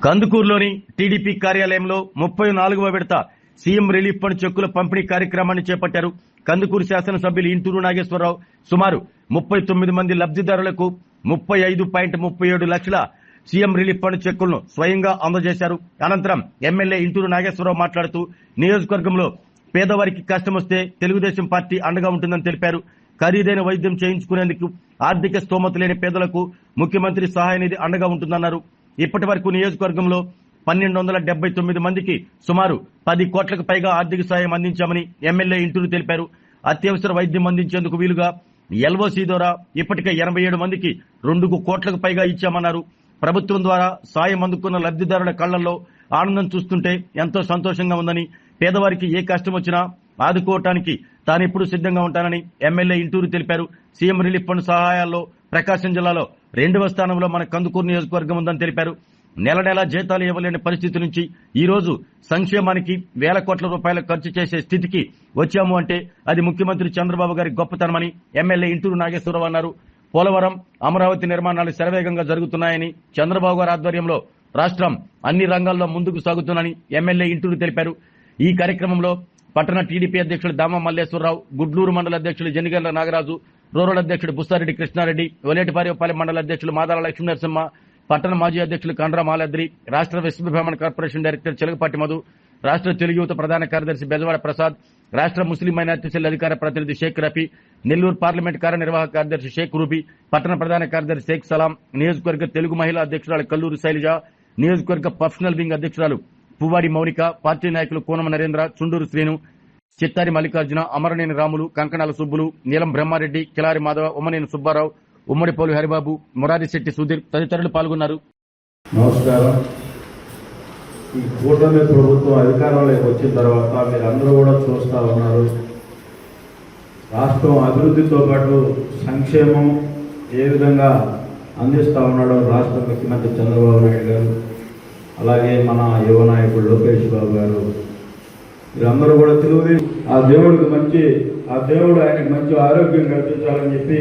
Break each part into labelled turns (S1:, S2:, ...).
S1: కందుకూరులోని TDP కార్యాలయంలో 34వ విడత CM relief fund చెక్కుల పంపిణీ కార్యక్రమాన్ని చేపట్టారు. కందుకూరు శాసనసభ్యులు ఇంటూరు నాగేశ్వరరావు సుమారు 39 మంది లబ్ధిదారులకు 35.37 లక్షల సీఎం రిలీఫ్ ఫండ్ చెక్కులను స్వయంగా అందజేశారు. అనంతరం ఎమ్మెల్యే ఇంటూరు నాగేశ్వరరావు మాట్లాడుతూ నియోజకవర్గంలో పేదవారికి కష్టం వస్తే తెలుగుదేశం పార్టీ అండగా ఉంటుందని తెలిపారు. ఖరీదైన వైద్యం చేయించుకునేందుకు ఆర్థిక స్తోమత లేని పేదలకు ముఖ్యమంత్రి సహాయ నిధి అండగా ఉంటుందన్నారు. ఇప్పటి వరకు నియోజకవర్గంలో 1279 మందికి సుమారు 10 కోట్లకు పైగా ఆర్థిక సాయం అందించామని ఎమ్మెల్యే ఇంటూరు తెలిపారు. అత్యవసర వైద్యం అందించేందుకు వీలుగా ఎల్ఓసీ ద్వారా ఇప్పటికే 87 మందికి 2 కోట్లకు పైగా ఇచ్చామన్నారు. ప్రభుత్వం ద్వారా సాయం అందుకున్న లబ్ధిదారుల కళ్లల్లో ఆనందం చూస్తుంటే ఎంతో సంతోషంగా ఉందని, పేదవారికి ఏ కష్టం వచ్చినా ఆదుకోవటానికి తానెప్పుడు సిద్ధంగా ఉంటానని ఎమ్మెల్యే ఇంటూరు తెలిపారు. సీఎం రిలీఫ్ ఫండ్ సహాయాల్లో ప్రకాశం జిల్లాలో 2వ స్థానంలో మన కందుకూరు నియోజకవర్గం ఉందని తెలిపారు. నెల నెలా జీతాలు ఇవ్వలేని పరిస్థితి నుంచి ఈ రోజు సంక్షేమానికి వేల కోట్ల రూపాయలు ఖర్చు చేసే స్థితికి వచ్చాము అంటే అది ముఖ్యమంత్రి చంద్రబాబు గారి గొప్పతనమని ఎమ్మెల్యే ఇంటూరు నాగేశ్వరరావు అన్నారు. పోలవరం, అమరావతి నిర్మాణాలు శరవేగంగా జరుగుతున్నాయని, చంద్రబాబు గారి ఆధ్వర్యంలో రాష్ట్రం అన్ని రంగాల్లో ముందుకు సాగుతుందని ఎమ్మెల్యే ఇంటూరు తెలిపారు. ఈ కార్యక్రమంలో పట్టణ టీడీపీ అధ్యక్షులు దామ మల్లేశ్వరరావు, గుడ్లూరు మండల అధ్యక్షులు జనిగండ్ల నాగరాజు, రూరల్ అధ్యక్షుడు బుస్సారెడ్డి కృష్ణారెడ్డి, ఒలేటిపాలెం మండల అధ్యక్షులు మాదాల లక్ష్మీనరసింహ, పట్టణ మాజీ అధ్యక్షులు కండ్ర మాలాద్రి, రాష్ట్ర విశ్వబ్రాహ్మణ కార్పొరేషన్ డైరెక్టర్ చిలకపాటి మధు, రాష్ట్ర తెలుగు యువత ప్రధాన కార్యదర్శి బెజవాడ ప్రసాద్, రాష్ట్ర ముస్లిం మైనార్టీ సెల్ అధికార ప్రతినిధి షేక్ రఫీ, నెల్లూరు పార్లమెంట్ కార్యనిర్వాహక కార్యదర్శి షేక్ రూబీ, పట్టణ ప్రధాన కార్యదర్శి షేక్ సలాం, నియోజకవర్గ తెలుగు మహిళా అధ్యక్షురాలు కల్లూరు శైలజ, నియోజకవర్గ ప్రొఫెషనల్ వింగ్ అధ్యక్షురాలు పువ్వాడి మౌనిక, పార్టీ నాయకులు కోనమ నరేంద్ర, చుండూరు శ్రీను, చిత్తారి మల్లికార్జున, అమరనేని రాములు, కంకణాల సుబ్బులు, నీలం బ్రహ్మారెడ్డి, కిలారి మాధవ, ఉమ్మనేని సుబ్బారావు, ఉమ్మడిపోలు హరిబాబు, మురారిశెట్టి సుధీర్ తదితరులు పాల్గొన్నారు.
S2: నమస్కారం. ఈ కూటమి ప్రభుత్వం అధికారంలోకి వచ్చిన తర్వాత మీరందరూ కూడా చూస్తూ ఉన్నారు, రాష్ట్రం అభివృద్ధితో పాటు సంక్షేమం ఏ విధంగా అందిస్తూ ఉన్నాడో రాష్ట్ర ముఖ్యమంత్రి చంద్రబాబు నాయుడు గారు, అలాగే మన యువ నాయకుడు లోకేష్ బాబు గారు, వీరందరూ కూడా తెలుగుదేశం ఆ దేవుడు ఆయనకు మంచి ఆరోగ్యం కల్పించాలని చెప్పి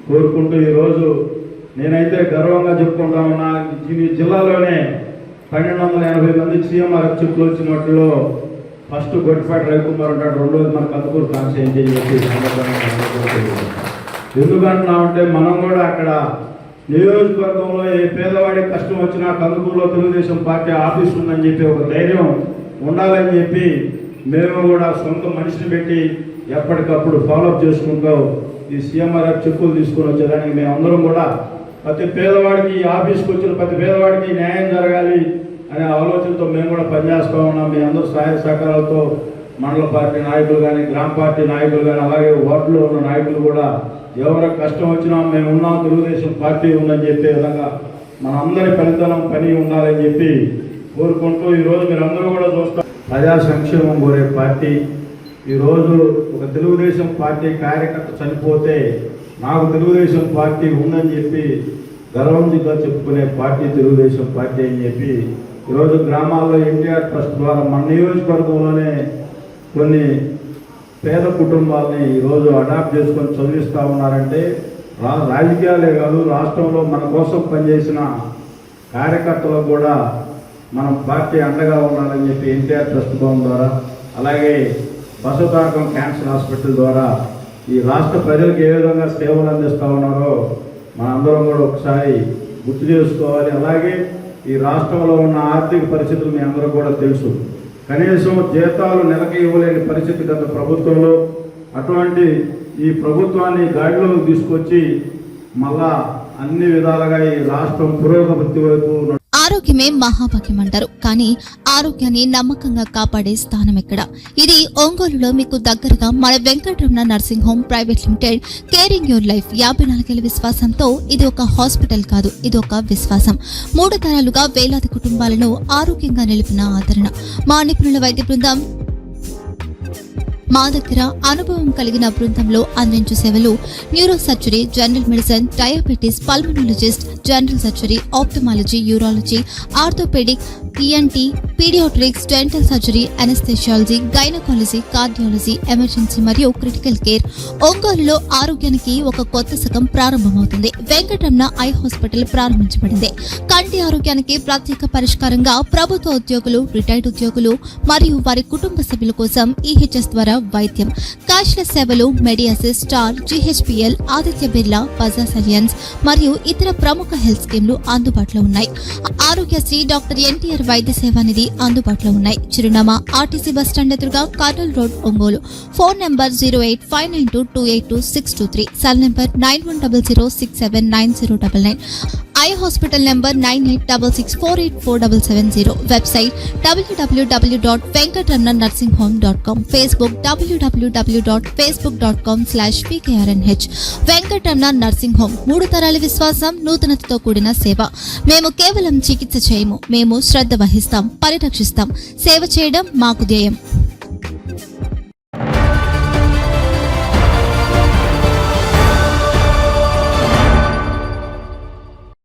S2: కోరుకుంటూ ఈరోజు నేనైతే గర్వంగా చెప్పుకుంటా ఉన్నా, ఈ జిల్లాలోనే 1280 మందికి సీఎంఆర్ చెప్పులు వచ్చిన వాటిలో ఫస్ట్ గొడ్డిపేట రవికుమార్ ఉంటాడు, రెండోది మన కందుకూరు కాన్స్టిట్యూన్సీ అని చెప్పి ఎందుకంటున్నామంటే మనం కూడా అక్కడ నియోజకవర్గంలో ఏ పేదవాడికి కష్టం వచ్చినా కందుకూరులో తెలుగుదేశం పార్టీ ఆఫీస్ ఉందని చెప్పి ఒక ధైర్యం ఉండాలని చెప్పి మేము కూడా సొంత మనిషిని పెట్టి ఎప్పటికప్పుడు ఫాలోఅప్ చేసుకుంటూ ఈ సీఎంఆర్ఎఫ్ చెక్కులు తీసుకొని వచ్చేదానికి మేమందరం కూడా ప్రతి పేదవాడికి ఈ ఆఫీస్కి వచ్చిన ప్రతి పేదవాడికి న్యాయం జరగాలి అనే ఆలోచనతో మేము కూడా పనిచేస్తూ ఉన్నాం. మీ అందరూ సహాయ సహకారాలతో మండల పార్టీ నాయకులు కానీ, గ్రామ పార్టీ నాయకులు కానీ, అలాగే వార్డులో ఉన్న నాయకులు కూడా ఎవరికి కష్టం వచ్చినా మేము ఉన్నాం, తెలుగుదేశం పార్టీ ఉందని చెప్పే విధంగా మనందరి ఫలితనం పని ఉండాలని చెప్పి కోరుకుంటూ ఈరోజు మీరందరూ కూడా చూస్తాం ప్రజా సంక్షేమం కోరే పార్టీ. ఈరోజు ఒక తెలుగుదేశం పార్టీ కార్యకర్త చనిపోతే నాకు తెలుగుదేశం పార్టీ ఉందని చెప్పి గర్వంగా చెప్పుకునే పార్టీ తెలుగుదేశం పార్టీ అని చెప్పి ఈరోజు గ్రామాల్లో ఎన్టీఆర్ ట్రస్ట్ ద్వారా మన నియోజకవర్గంలోనే కొన్ని పేద కుటుంబాలని ఈరోజు అడాప్ట్ చేసుకొని చదివిస్తూ ఉన్నారంటే రాజకీయాలే కాదు, రాష్ట్రంలో మన కోసం పనిచేసిన కార్యకర్తలకు కూడా మనం పార్టీ అండగా ఉండాలని చెప్పి ఎన్టీఆర్ ట్రస్ట్ భవన్ ద్వారా, అలాగే బసవతారకం క్యాన్సర్ హాస్పిటల్ ద్వారా ఈ రాష్ట్ర ప్రజలకు ఏ విధంగా సేవలు అందిస్తూ ఉన్నారో మనందరం కూడా ఒకసారి గుర్తు చేసుకోవాలి. అలాగే ఈ రాష్ట్రంలో ఉన్న ఆర్థిక పరిస్థితులు మీ అందరూ కూడా తెలుసు. కనీసం జీతాలు నెలకి ఇవ్వలేని పరిస్థితి గత ప్రభుత్వంలో, అటువంటి ఈ ప్రభుత్వాన్ని గాడిలోకి తీసుకొచ్చి మళ్ళా అన్ని విధాలుగా ఈ రాష్ట్రం పురోగతి వైపు.
S3: ఆరోగ్యమే మహాభాగ్యం అంటారు, కానీ ఆరోగ్యాన్ని నమ్మకంగా కాపాడే స్థానం ఎక్కడ? ఇది ఒంగోలులో మీకు దగ్గరగా మన Venkataramana nursing home private limited. Caring your life 54 ఏళ్ల విశ్వాసంతో ఇది ఒక హాస్పిటల్ కాదు, ఇది ఒక విశ్వాసం. 3 తరాలుగా వేలాది కుటుంబాలను ఆరోగ్యంగా నిలిపిన ఆదరణ. మా నిపుణుల వైద్య బృందం మా దగ్గర అనుభవం కలిగిన బృందంలో అందించే సేవలు neuro surgery, general medicine, diabetes, pulmonologist, general surgery, ophthalmology, urology, orthopaedic, ENT, paediatrics, dental surgery, anaesthesiology, gynaecology, cardiology, emergency మరియు క్రిటికల్ కేర్. ఒంగోలులో ఆరోగ్యానికి ఒక కొత్త శకం ప్రారంభమవుతుంది. వెంకటరమణ ఐ హాస్పిటల్ ప్రారంభించబడింది. కంటి ఆరోగ్యానికి ప్రత్యేక పరిష్కారంగా ప్రభుత్వ ఉద్యోగులు, రిటైర్డ్ ఉద్యోగులు మరియు వారి కుటుంబ సభ్యుల కోసం ఈహెచ్ఎస్ ద్వారా వైద్యం, క్యాష్లెస్ సేవలు, మెడియాసిస్, స్టార్, జీహెచ్పీఎల్, ఆదిత్య బిర్లా, బజాజ్ అలియన్స్ మరియు ఇతర ప్రముఖ హెల్త్ స్కీమ్లు అందుబాటులో ఉన్నాయి. ఆరోగ్యశ్రీ, డాక్టర్ ఎన్టీఆర్ వైద్య సేవా నిధి అందుబాటులో ఉన్నాయి. చిరునామా ఆర్టీసీ బస్టాండ్ ఎదురుగా, Kurnool road, Ongole. Phone number 08592282623, cell number 9100679099, eye hospital number 9866484770, website www.venkatramannursing.com, Facebook www.facebook.com/pkrnh. Venkataramana nursing home, 3 తరాల విశ్వాసం, నూతనతతో కూడిన సేవ. మేము కేవలం చికిత్స చేయము, మేము శ్రద్ధ వహిస్తాం, పరిరక్షిస్తాం. సేవ చేయడం మాకు ధ్యేయం.